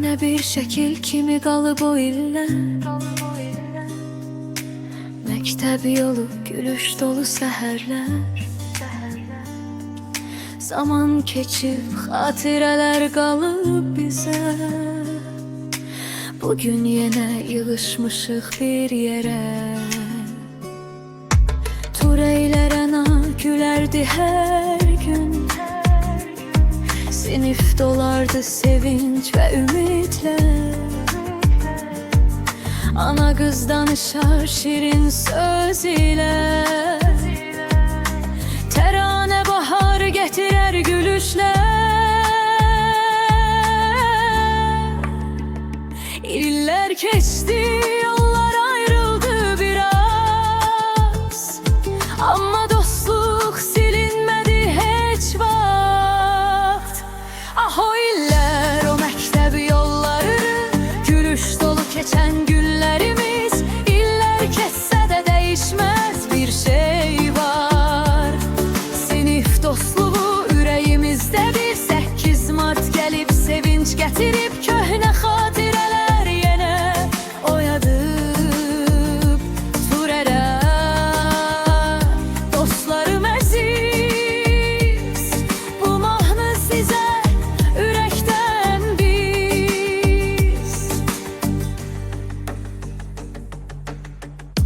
Köhnə bir şəkil kimi qalıb o illər. Məktəb yolu, gülüş dolu səhərlər. Zaman keçib, xatirələr qalıb bizə. Bugün yenə yığışmışıq bir yerə. Tureylər ana gülərdi hər gün. Sinif dolardı sevinç və ümidlər. Ana qız danışar şirin söz ilə. Təranə bahar gətirər gülüşlər. İllər keçdi, yollar ayrıldı biraz. Amma dostluq silinmədi heç vaxt. Ah o illər, o məktəb yolları, gülüş dolu keçən günlərimiz. İllər keçsə də dəyişməz bir şey var. Sinif dostluğu ürəyimizdədir. 8 Mart gəlib sevinç gətirib, köhnə xatirələr yenə oyadıb Turerə. Dostlarım əziz, bu mahnı sizə ürəkdən biz.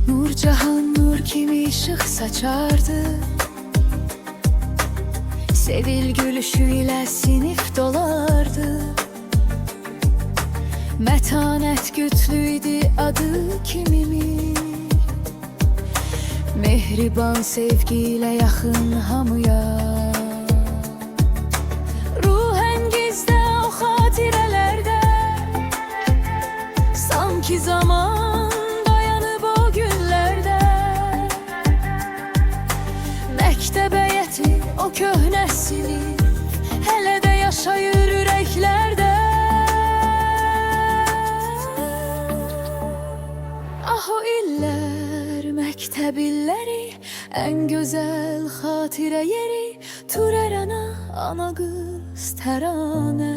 Nurcahan nur kimi işıq saçardı. Sevil gülüşü ilə sinif dolardı. Mətanət gütlüydü adı kimimiz. Mehriban sevgi ilə yaxın hamıya. Ruhən gizdə o xatirələrdə. Sanki zaman dayanıb o günlərdə. Məktəbə yetir o köhnə sinif, hələ də yaşayır ürəklərdə. Ah o illər, məktəb illəri, ən gözəl xatirə yeri. Turer ana, ana qız təranə.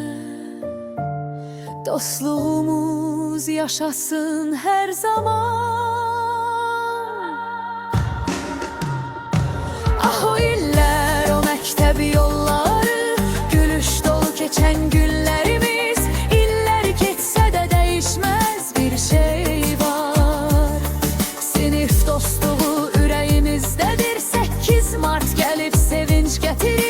Dostluğumuz yaşasın hər zaman. Ah o illər, o məktəb yolları, gülüş dolu keçən günlərimiz. İllər keçsə də dəyişməz bir şey var. Sinif dostluğu ürəyimizdədir. 8 Mart gəlib sevinç gətirir.